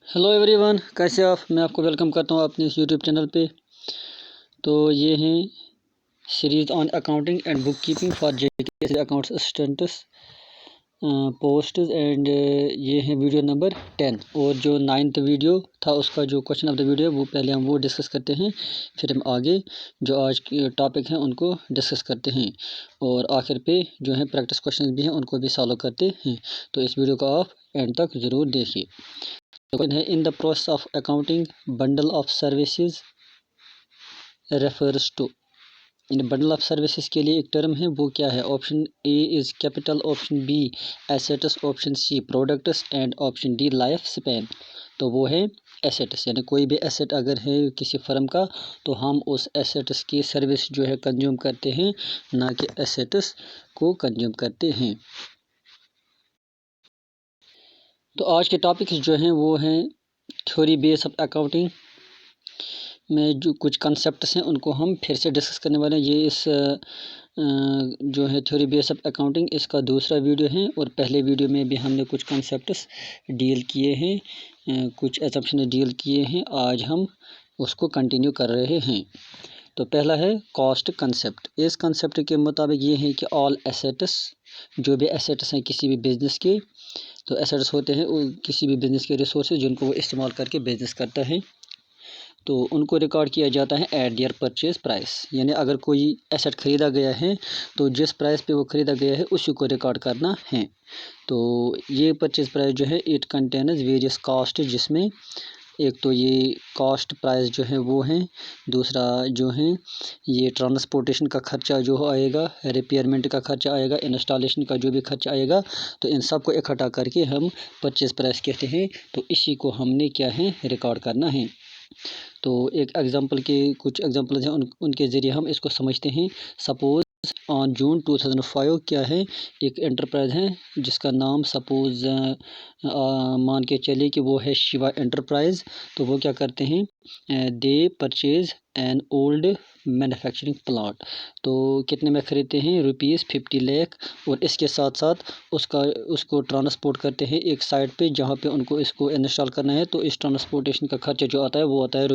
Hello everyone, कैसे आप। मैं आपको वेलकम करता हूँ अपने इस यूट्यूब चैनल पे। तो ये हैं series on accounting and book keeping for JK accounts assistants post and ये है वीडियो नंबर 10। और जो 9th वीडियो था उसका जो क्वेश्चन ऑफ द वीडियो वो पहले हम वो डिस्कस करते हैं, फिर हम आगे जो आज के टॉपिक हैं उनको डिस्कस करते हैं और आखिर पे जो है प्रैक्टिस क्वेश्चन भी हैं उनको भी सॉल्व करते हैं। तो इस वीडियो को आप एंड तक ज़रूर देखिए। है in the process of accounting bundle of services refers to. In bundle of services के लिए एक टर्म है, वो क्या है। Option A is capital, option B assets, option C products and option D life span. तो वो है एसेट्स, यानी कोई भी एसेट अगर है किसी फर्म का तो हम उस एसेट्स की सर्विस जो है कंज्यूम करते हैं, ना कि एसेट्स को कंज्यूम करते हैं। तो आज के टॉपिक्स जो हैं वो हैं थ्योरी बेस ऑफ अकाउंटिंग में जो कुछ कंसेप्ट्स हैं उनको हम फिर से डिस्कस करने वाले हैं। ये इस जो है थ्योरी बेस ऑफ अकाउंटिंग इसका दूसरा वीडियो है और पहले वीडियो में भी हमने कुछ कंसेप्ट्स डील किए हैं, कुछ असम्पशन डील किए हैं। आज हम उसको कंटिन्यू कर रहे हैं। तो पहला है कॉस्ट कंसेप्ट। इस कंसेप्ट के मुताबिक ये है कि ऑल एसेट्स, जो भी एसेट्स हैं किसी भी बिज़नेस के, तो एसेट्स होते हैं किसी भी बिज़नेस के रिसोर्सेज जिनको वो इस्तेमाल करके बिज़नेस करता है, तो उनको रिकॉर्ड किया जाता है एट देयर परचेज प्राइस। यानी अगर कोई एसेट ख़रीदा गया है तो जिस प्राइस पे वो ख़रीदा गया है उसी को रिकॉर्ड करना है। तो ये परचेज प्राइस जो है इट कंटेन्स वेरियस कॉस्ट, जिसमें एक तो ये कॉस्ट प्राइस जो है वो है, दूसरा जो है ये ट्रांसपोर्टेशन का खर्चा जो आएगा, रिपेयरमेंट का खर्चा आएगा, इंस्टॉलेशन का जो भी खर्चा आएगा, तो इन सब को इकट्ठा करके हम परचेज प्राइस कहते हैं। तो इसी को हमने क्या है रिकॉर्ड करना है। तो एक एग्जांपल के कुछ एग्जांपल्स हैं, उनके ज़रिए हम इसको समझते हैं। सपोज़ ऑन जून 2005 क्या है, एक एंटरप्राइज है जिसका नाम सपोज़ मान के चलिए कि वो है शिवा एंटरप्राइज। तो वो क्या करते हैं, दे purchase an old manufacturing plant. तो कितने में ख़रीदते हैं, ₹50 लाख। और इसके साथ साथ उसको ट्रांसपोर्ट करते हैं एक साइट पे जहाँ पे उनको इसको इंस्टॉल करना है। तो इस ट्रांसपोर्टेशन का खर्चा जो आता है वो आता है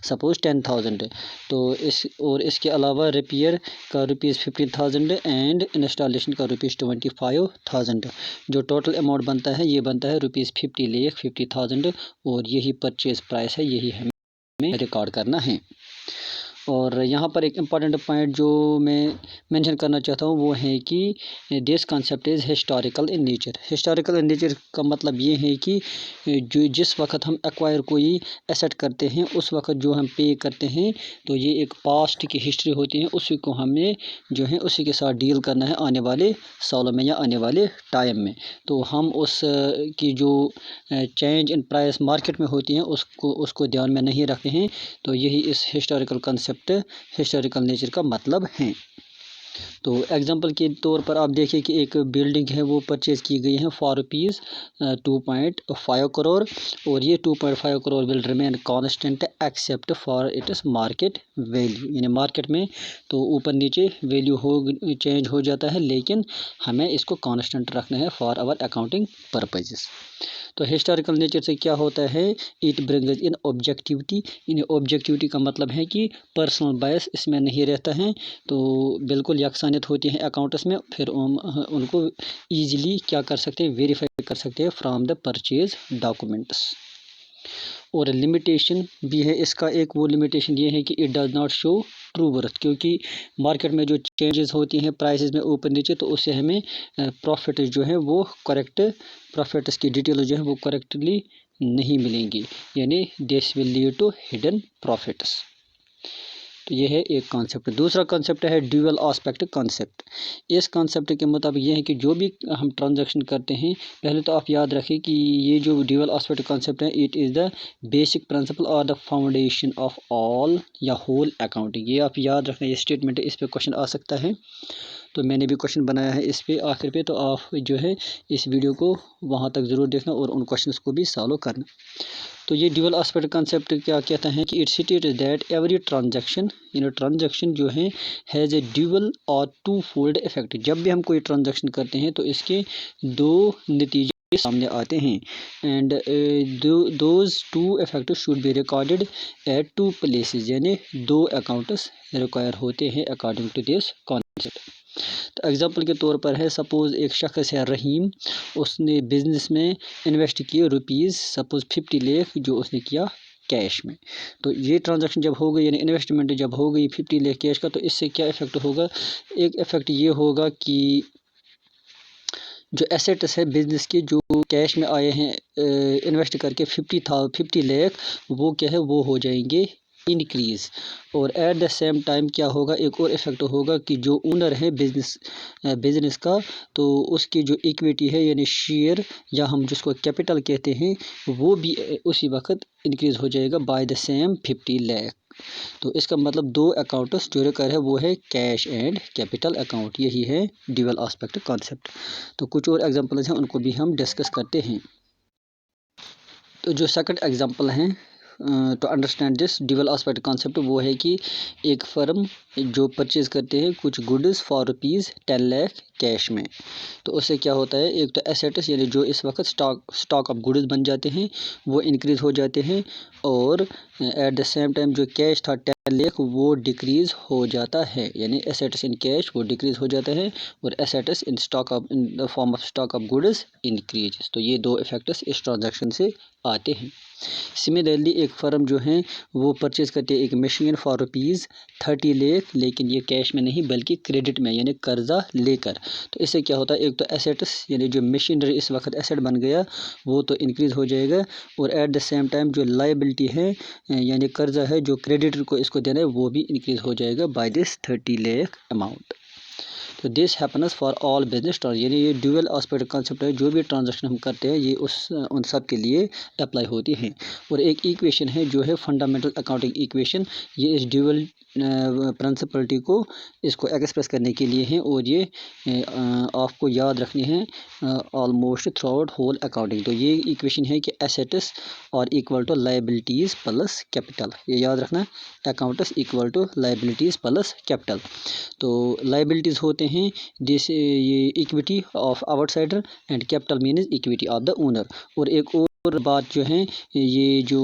सपोज़ 10,000। तो इसके अलावा रिपेयर का ₹15,000 एंड इंस्टॉलेशन का ₹25,000। जो टोटल अमाउंट बनता है ये बनता है ₹50 लाख 50,000। और यही परचेज प्राइस है, यही हमें रिकॉर्ड करना है। और यहाँ पर एक इम्पॉर्टेंट पॉइंट जो मैं मेंशन करना चाहता हूँ वो है कि this concept is historical in nature. Historical in nature का मतलब ये है कि जो जिस वक्त हम एक्वायर कोई एसेट करते हैं उस वक्त जो हम पे करते हैं, तो ये एक पास्ट की हिस्ट्री होती है, उसी को हमें जो है उसी के साथ डील करना है आने वाले सालों में या आने वाले टाइम में। तो हम उस की जो चेंज इन प्राइस मार्केट में होती हैं उसको ध्यान में नहीं रखते हैं। तो यही इस हिस्टोरिकल कंसेप्ट, हिस्टोरिकल नेचर का मतलब है। तो एग्जांपल के तौर पर आप देखिए कि एक बिल्डिंग है वो परचेज़ की गई है फॉर ₹2.5 करोड़। और ये 2.5 crore will remain constant except for its market value. यानी मार्केट में तो ऊपर नीचे वैल्यू चेंज हो जाता है, लेकिन हमें इसको कांस्टेंट रखना है फॉर आवर अकाउंटिंग पर्पजेस। तो हिस्टोरिकल नेचर से क्या होता है, it brings in objectivity. In objectivity का मतलब है कि पर्सनल बायस इसमें नहीं रहता है, तो बिल्कुल यकसानियत होती है अकाउंट्स में। फिर उनको ईजिली क्या कर सकते हैं, वेरीफाई कर सकते हैं फ्रॉम द परचेज डॉक्यूमेंट्स। और लिमिटेशन भी है इसका, एक वो लिमिटेशन ये है कि it does not show true worth, क्योंकि मार्केट में जो चेंजेस होती हैं प्राइसेस में ऊपर नीचे, तो उससे हमें प्रॉफिट जो है वो करेक्ट, प्रॉफिट्स की डिटेल जो है वो करेक्टली नहीं मिलेंगी, यानी this will lead to hidden profits. तो ये है एक कॉन्सेप्ट। दूसरा कॉन्सेप्ट है ड्यूअल एस्पेक्ट कॉन्सेप्ट। इस कॉन्सेप्ट के मुताबिक ये है कि जो भी हम ट्रांजैक्शन करते हैं, पहले तो आप याद रखें कि ये जो ड्यूअल एस्पेक्ट कॉन्सेप्ट है, it is the basic principle और द फाउंडेशन ऑफ ऑल या होल अकाउंटिंग। ये आप याद रखना, ये स्टेटमेंट है, इस पर क्वेश्चन आ सकता है। तो मैंने भी क्वेश्चन बनाया है इस पे आखिर पे, तो आप जो है इस वीडियो को वहाँ तक ज़रूर देखना और उन क्वेश्चंस को भी सॉल्व करना। तो ये ड्यूअल एस्पेक्ट कंसेप्ट क्या कहता है कि it state that every transaction, transaction जो है हैज़ ए ड्यूअल और टू फोल्ड इफेक्ट। जब भी हम कोई ट्रांजैक्शन करते हैं तो इसके दो नतीजे सामने आते हैं। And those two effects should be recorded at two places, यानी दो अकाउंट्स रिक्वायर होते हैं अकॉर्डिंग टू दिस कॉन्सेप्ट। तो एग्जांपल के तौर पर है, सपोज़ एक शख्स है रहीम, उसने बिज़नेस में इन्वेस्ट किए रुपीज़ सपोज़ 50 लाख जो उसने किया कैश में। तो ये ट्रांजैक्शन जब हो गई, यानी इन्वेस्टमेंट जब हो गई 50 लाख कैश का, तो इससे क्या इफ़ेक्ट होगा? एक इफ़ेक्ट ये होगा कि जो एसेट्स है बिज़नेस के जो कैश में आए हैं इन्वेस्ट करके 50 लाख, वो क्या है, वो हो जाएंगे इंक्रीज़। और एट द सेम टाइम क्या होगा, एक और इफ़ेक्ट होगा कि जो ओनर है बिज़नेस का, तो उसकी जो इक्विटी है यानी शेयर या हम जिसको कैपिटल कहते हैं, वो भी उसी वक्त इंक्रीज़ हो जाएगा बाय द सेम 50 लाख। तो इसका मतलब दो अकाउंट्स जो रिक्वायर है वो है कैश एंड कैपिटल अकाउंट। यही है ड्यूअल एस्पेक्ट कॉन्सेप्ट। तो कुछ और एग्जांपल्स हैं, उनको भी हम डिस्कस करते हैं। तो जो सेकंड एग्जांपल हैं to understand this dual aspect concept, वो है कि एक फर्म जो परचेज़ करते हैं कुछ goods for rupees 10 lakh cash में, तो उससे क्या होता है, एक तो एसेट्स यानी जो इस वक्त स्टॉक ऑफ गुड्स बन जाते हैं वो इंक्रीज़ हो जाते हैं, और एट द सेम टाइम जो कैश था 10 लाख वो डिक्रीज़ हो जाता है, यानी एसेट्स इन कैश वो डिक्रीज़ हो जाता है और assets in the form of stock of goods increase. तो ये दो इफेक्ट्स इस ट्रांजैक्शन से आते हैं। सिमिलरली एक फ़र्म जो है वो परचेज़ करती है एक मशीन फॉर रुपीज़ 30 लाख, लेकिन ये कैश में नहीं बल्कि क्रेडिट में यानी कर्ज़ा लेकर। तो इससे क्या होता है, एक तो एसेट्स यानी जो मशीनरी इस वक्त एसेट बन गया वो तो इंक्रीज़ हो जाएगा, और एट द सेम टाइम जो लायबिलिटी है यानी कर्ज़ा है जो क्रेडिटर को इसको देना है वो भी इंक्रीज़ हो जाएगा बाय दिस 30 लाख अमाउंट। तो this happens for all business trans, यानी ये ड्यूअल एस्पेक्ट कॉन्सेप्ट है, जो भी ट्रांजैक्शन हम करते हैं ये उन सब के लिए अप्लाई होती है। और एक इक्वेशन है जो है फंडामेंटल अकाउंटिंग इक्वेशन, ये इस ड्यूअल प्रिंसिपलिटी को इसको एक्सप्रेस करने के लिए है, और ये आपको याद रखनी है almost throughout whole accounting. तो ये इक्वेशन है कि एसेट्स और equal to liabilities plus capital, ये याद रखना, accounts equal to liabilities plus capital. तो लायबिलिटीज़ होते हैं दिस ये equity of outsider and capital means equity of the owner. और एक और बात जो है, ये जो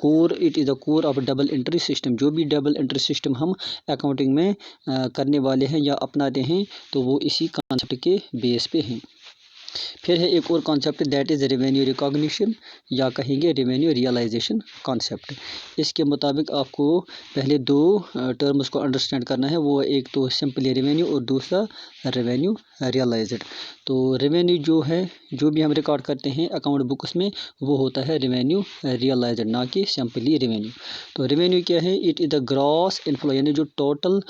core, it is the core of double entry system, जो भी डबल एंट्री सिस्टम हम अकाउंटिंग में करने वाले हैं या अपनाते हैं, तो वो इसी कॉन्सेप्ट के बेस पे हैं। फिर है एक और concept, that is revenue recognition या कहेंगे रेवेन्यू रियलाइजेशन कॉन्सेप्ट। इसके मुताबिक आपको पहले दो टर्म्स को अंडरस्टैंड करना है, वो एक तो सिंपली रेवेन्यू और दूसरा रेवेन्यू रियलाइज्ड। तो रेवेन्यू जो है, जो भी हम रिकॉर्ड करते हैं अकाउंट बुक्स में, वो होता है रेवेन्यू रियलाइज्ड, ना कि सिंपली रेवेन्यू। तो रेवेन्यू क्या है, it is the gross inflow, यानी जो टोटल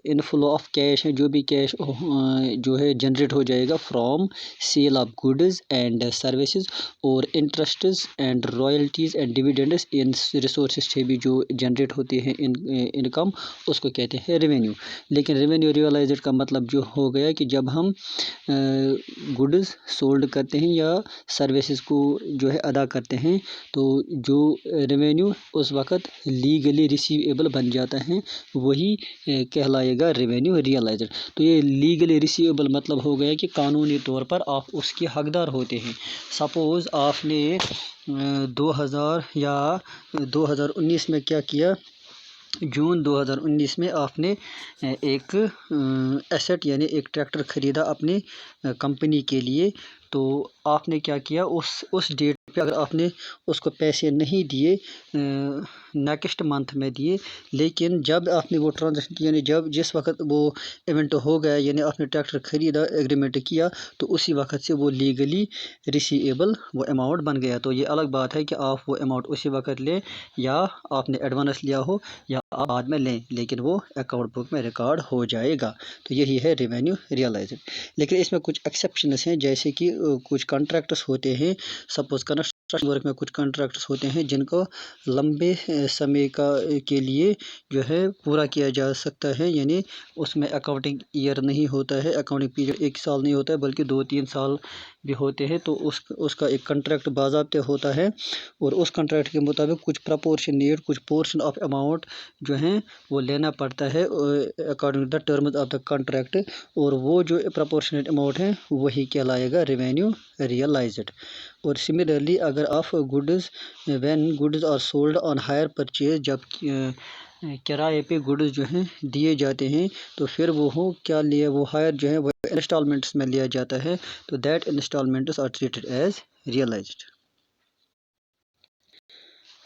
इनफ्लो ऑफ कैश है, जो भी कैश जो है जनरेट हो जाएगा from sale of goods and services, और interests and royalties and dividends इन रिसोर्सेज से भी जो जनरेट होती है इनकम, उसको कहते हैं रेवेन्यू। लेकिन रेवेन्यू रियलाइज्ड का मतलब जो हो गया कि जब हम गुड्स सोल्ड करते हैं या सर्विसेज को जो है अदा करते हैं, तो जो रेवेन्यू उस वक़्त लीगली रिसीवेबल बन जाता है वही कहलाएगा रेवेन्यू रियलाइज्ड। तो ये लीगली रिसीवेबल मतलब हो गया कि कानूनी तौर पर आप उसके हकदार होते हैं। सपोज़ आपने 2000 या 2019 में क्या किया, जून 2019 में आपने एक एसेट यानी एक ट्रैक्टर ख़रीदा अपनी कंपनी के लिए। तो आपने क्या किया, उस डेट पे अगर आपने उसको पैसे नहीं दिए, नेक्स्ट मंथ में दिए, लेकिन जब आपने वो ट्रांजेक्शन किया, यानी जब जिस वक्त वो इवेंट हो गया, यानी आपने ट्रैक्टर ख़रीदा, एग्रीमेंट किया, तो उसी वक्त से वो लीगली रिसीवेबल वो अमाउंट बन गया। तो ये अलग बात है कि आप वो अमाउंट उसी वक्त लें या आपने एडवांस लिया हो या आप बाद में लें, लेकिन वो अकाउंट बुक में रिकॉर्ड हो जाएगा। तो यही है रेवेन्यू रियलाइज्ड। लेकिन इसमें कुछ एक्सेप्शंस हैं, जैसे कि कुछ कॉन्ट्रैक्ट्स होते हैं, सपोज़ कंस्ट्रक्शन वर्क में कुछ कॉन्ट्रैक्ट्स होते हैं जिनको लंबे समय के लिए जो है पूरा किया जा सकता है, यानी उसमें अकाउंटिंग ईयर नहीं होता है, अकाउंटिंग पीरियड 1 साल नहीं होता है बल्कि 2-3 साल भी होते हैं। तो उसका एक कॉन्ट्रैक्ट बाज़ाब्ते होता है, और उस कॉन्ट्रैक्ट के मुताबिक कुछ प्रपोर्शनेट कुछ पोर्शन ऑफ अमाउंट जो हैं वो लेना पड़ता है according to the terms of the contract, और वो जो प्रपोर्शनेट अमाउंट है वही कहलाएगा रेवेन्यू realized। और सिमिलरली अगर आप goods when goods are sold on hire purchase, जब किराए पे गुड्स जो हैं दिए जाते हैं तो फिर वो हो क्या लिया, वो हायर जो है वो इंस्टॉलमेंट्स में लिया जाता है, तो that instalments are treated as realised.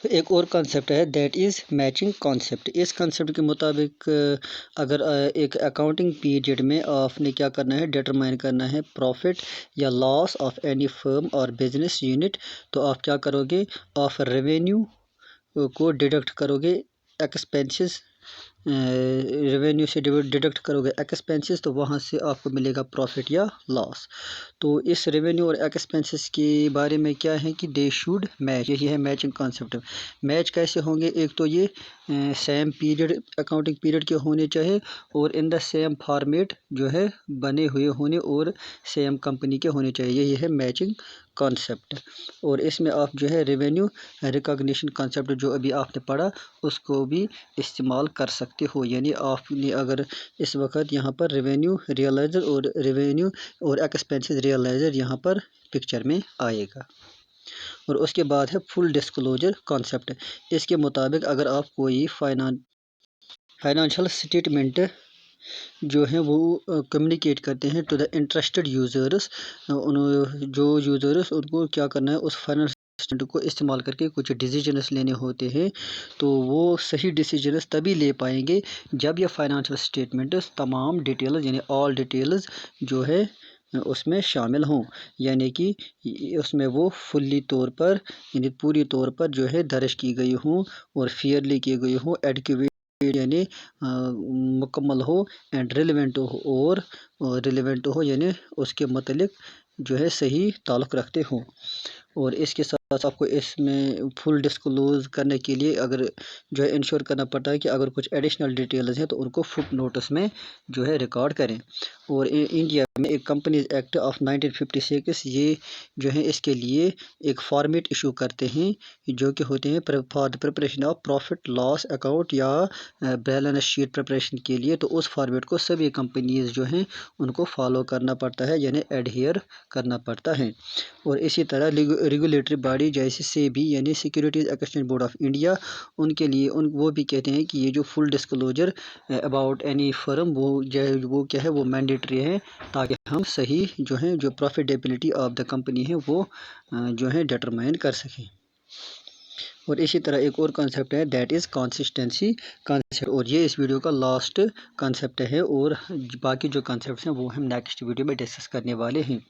एक और कॉन्सेप्ट है दैट इज़ मैचिंग कॉन्सेप्ट। इस कॉन्सेप्ट के मुताबिक अगर एक अकाउंटिंग पीरियड में आपने क्या करना है, डिटरमाइन करना है प्रॉफिट या लॉस ऑफ एनी फर्म और बिजनेस यूनिट, तो आप क्या करोगे, आप रेवेन्यू को डिडक्ट करोगे एक्सपेंसेस, रेवेन्यू से डिडक्ट करोगे एक्सपेंसेस, तो वहाँ से आपको मिलेगा प्रॉफिट या लॉस। तो इस रेवेन्यू और एक्सपेंसेस के बारे में क्या है कि दे शुड मैच, यही है मैचिंग कॉन्सेप्ट। मैच कैसे होंगे, एक तो ये सेम पीरियड अकाउंटिंग पीरियड के होने चाहिए और इन द सेम फॉर्मेट जो है बने हुए होने और सेम कंपनी के होने चाहिए, यही है मैचिंग कॉन्सेप्ट। और इसमें आप जो है रेवेन्यू रिकॉग्निशन कॉन्सेप्ट जो अभी आपने पढ़ा उसको भी इस्तेमाल कर सकते हो, यानी आपने अगर इस वक्त यहाँ पर रेवेन्यू रियलाइजर और रेवेन्यू और एक्सपेंसेस रियलाइजर यहाँ पर पिक्चर में आएगा। और उसके बाद है फुल डिस्क्लोजर कॉन्सेप्ट। इसके मुताबिक अगर आप कोई फाइनेंशियल स्टेटमेंट जो है वो कम्युनिकेट करते हैं टू द इंटरेस्टेड यूज़र्स, जो यूज़र्स उनको क्या करना है उस फाइनेंशियल स्टेटमेंट को इस्तेमाल करके कुछ डिसीजंस लेने होते हैं, तो वो सही डिसीजंस तभी ले पाएंगे जब ये फाइनेंशियल स्टेटमेंट तमाम डिटेल्स यानी ऑल डिटेल्स जो है उसमें शामिल हों, यानी कि उसमें वो फुल्ली तौर पर यानी पूरी तौर पर जो है दर्ज की गई हों और फेयरली की गई हों, एडक्यूरेट यानी मुकम्मल हो, एंड रिलेवेंट हो और रिलेवेंट हो यानी उसके मतलब जो है सही ताल्लुक़ रखते हो। और इसके साथ आपको इसमें फुल डिस्क्लोज करने के लिए अगर जो है इंश्योर करना पड़ता है कि अगर कुछ एडिशनल डिटेल्स हैं तो उनको फुट नोटिस में जो है रिकॉर्ड करें। और इंडिया में एक कंपनीज एक्ट ऑफ 1956 ये जो है इसके लिए एक फॉर्मेट इशू करते हैं जो कि होते हैं for the preparation of profit loss account या बैलेंस शीट प्रिपरेशन के लिए, तो उस फॉर्मेट को सभी कंपनीज जो हैं उनको फॉलो करना पड़ता है यानी एडहियर करना पड़ता है। और इसी तरह रेगुलेटरी बॉडी जैसे सेबी यानी securities exchange board of India, उनके लिए वो भी कहते हैं कि ये जो full disclosure about any firm वो क्या है वो मैंडेटरी है, ताकि हम सही जो है जो प्रॉफिटेबिलिटी ऑफ द कंपनी है वो जो है डिटरमाइन कर सकें। और इसी तरह एक और कॉन्सेप्ट है दैट इज़ कंसिस्टेंसी कॉन्सेप्ट, और ये इस वीडियो का लास्ट कॉन्सेप्ट है और बाकी जो कॉन्सेप्ट्स हैं वो हम नेक्स्ट वीडियो में डिस्कस करने वाले हैं।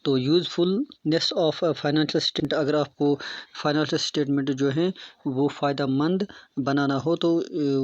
तो यूज़फुलनेस ऑफ फाइनेंशियल स्टेटमेंट, अगर आपको फाइनेंशियल स्टेटमेंट जो है वो फ़ायदा मंद बनाना हो तो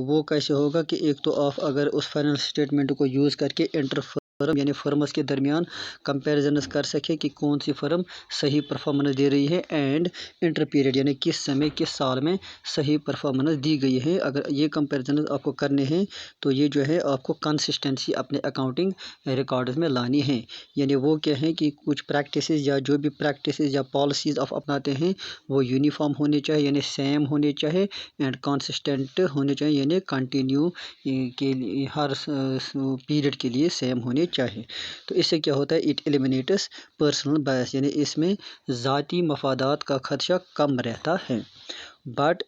वो कैसे होगा कि एक तो आप अगर उस फाइनेंशियल स्टेटमेंट को यूज़ करके इंटर फर्म यानी फर्म्स के दरमियान कंपैरिजन कर सके कि कौन सी फर्म सही परफॉर्मेंस दे रही है एंड इंटर पीरियड यानी किस समय किस साल में सही परफॉर्मेंस दी गई है। अगर ये कंपैरिजन आपको करने हैं तो ये जो है आपको कंसिस्टेंसी अपने अकाउंटिंग रिकॉर्ड्स में लानी है, यानी वो क्या है कि कुछ प्रैक्टिसेस या जो भी प्रैक्टिसेस या पॉलिसीज़ आप अपनाते हैं वो यूनिफॉर्म होने चाहिए यानी सेम होने चाहिए एंड कंसिस्टेंट होने चाहिए यानी कंटिन्यू के लिए हर पीरियड के लिए सेम होने चाहिए। तो इससे क्या होता है, इट एलिमिनेट्स पर्सनल बायस यानी इसमें ज़ाती मफादात का खदशा कम रहता है। बट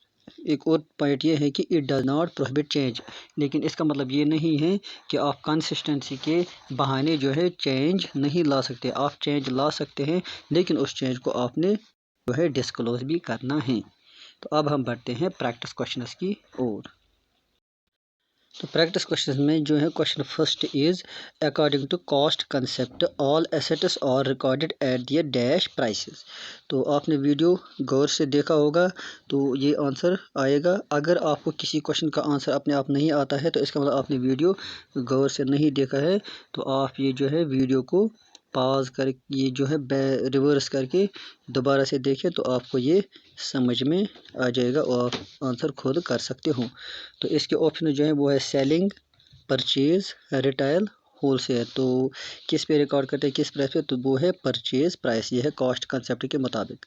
एक और पॉइंट ये है कि it does not prohibit change, लेकिन इसका मतलब ये नहीं है कि आप कंसिस्टेंसी के बहाने जो है चेंज नहीं ला सकते, आप चेंज ला सकते हैं लेकिन उस चेंज को आपने जो है डिस्क्लोज भी करना है। तो अब हम बढ़ते हैं प्रैक्टिस क्वेश्चंस की ओर। तो प्रैक्टिस क्वेश्चन में जो है question first is according to cost concept all assets are recorded at their dash prices. तो आपने वीडियो गौर से देखा होगा तो ये आंसर आएगा। अगर आपको किसी क्वेश्चन का आंसर अपने आप नहीं आता है तो इसका मतलब आपने वीडियो गौर से नहीं देखा है, तो आप ये जो है वीडियो को पॉज कर ये जो है रिवर्स करके दोबारा से देखें तो आपको ये समझ में आ जाएगा और आप आंसर खुद कर सकते हो। तो इसके ऑप्शन जो है वो है सेलिंग, परचेज, रिटेल, होलसेल। तो किस पे रिकॉर्ड करते हैं किस प्राइस पे, तो वो है परचेज प्राइस, ये है कॉस्ट कंसेप्ट के मुताबिक।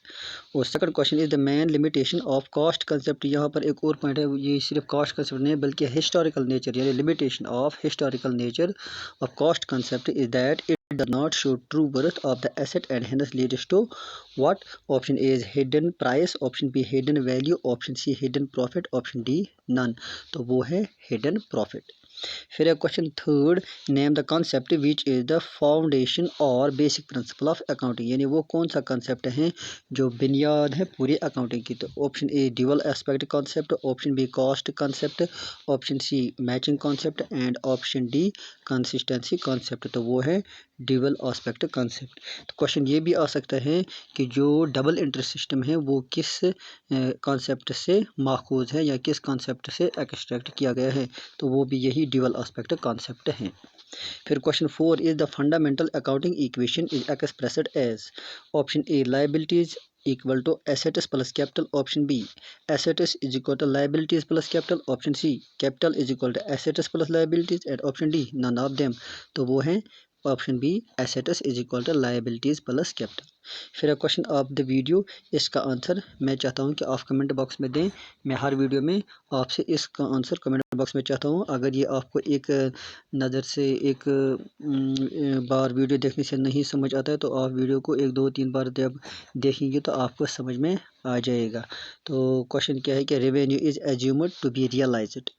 और second question is the main limitation of cost concept. यहाँ पर एक और पॉइंट है, ये सिर्फ कॉस्ट कंसेप्ट नहीं बल्कि हिस्टोरिकल नेचर यानी limitation of historical nature of cost concept is that does not show true worth of the asset and hence leads to what? Option A is hidden price, option B hidden value, option C hidden profit, option D none. तो वो है hidden profit. फिर है question third, name the concept which is the foundation और basic principle of accounting, यानी वो कौन सा कॉन्सेप्ट है जो बुनियाद है पूरी अकाउंटिंग की. तो option A dual aspect concept, option B cost concept, option C matching concept and option D consistency concept. तो वो है ड्यूअल एस्पेक्ट कॉन्सेप्ट. तो क्वेश्चन ये भी आ सकता है कि जो डबल इंटरेस्ट सिस्टम है वो किस कॉन्सेप्ट से माखूज है या किस कॉन्सेप्ट से एक्सट्रैक्ट किया गया है. तो वो भी यही ड्यूअल एस्पेक्ट कॉन्सेप्ट है. फिर question four is the fundamental accounting equation is expressed as. Option A liabilities equal to assets plus capital, option B assets is equal to liabilities plus capital, option C capital is equal to assets plus liabilities and option D none of them. तो वो है option B assets is equal to liabilities plus capital. फिर question of the video, इसका answer मैं चाहता हूँ कि आप कमेंट बॉक्स में दें. मैं हर वीडियो में आपसे इसका आंसर कमेंट बॉक्स में चाहता हूँ. अगर ये आपको एक नज़र से एक बार वीडियो देखने से नहीं समझ आता है तो आप वीडियो को 1 2 3 बार जब देखेंगे तो आपको समझ में आ जाएगा. तो क्वेश्चन क्या है कि revenue is assumed to be realised,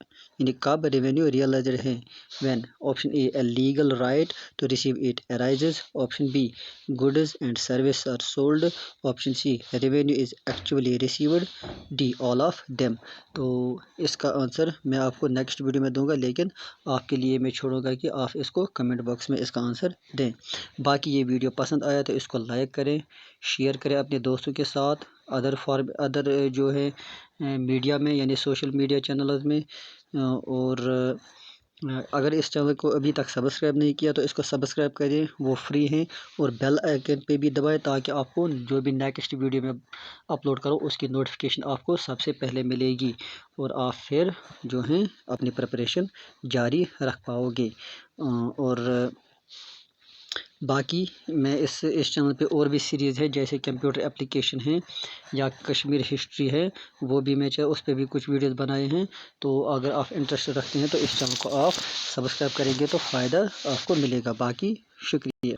यानी कब रेवेन्यू रियलाइज्ड है. When. Option A legal right to receive it arises, option B goods and service are sold, option C revenue is actually received, D all of them. तो इसका answer मैं आपको next video में दूंगा, लेकिन आपके लिए मैं छोड़ूंगा कि आप इसको कमेंट बॉक्स में इसका आंसर दें. बाकी ये वीडियो पसंद आया तो इसको लाइक करें, शेयर करें अपने दोस्तों के साथ, अदर जो है मीडिया में यानी सोशल मीडिया चैनल्स में. और अगर इस चैनल को अभी तक सब्सक्राइब नहीं किया तो इसको सब्सक्राइब करें, वो फ्री हैं. और बेल आइकन पे भी दबाएं ताकि आपको जो भी नेक्स्ट वीडियो में अपलोड करो उसकी नोटिफिकेशन आपको सबसे पहले मिलेगी और आप फिर जो है अपनी प्रिपरेशन जारी रख पाओगे. और बाकी मैं इस चैनल पे और भी सीरीज़ है जैसे कंप्यूटर एप्लीकेशन है या कश्मीर हिस्ट्री है, वो भी मैं उस पर भी कुछ वीडियोस बनाए हैं. तो अगर आप इंटरेस्ट रखते हैं तो इस चैनल को आप सब्सक्राइब करेंगे तो फ़ायदा आपको मिलेगा. बाकी शुक्रिया.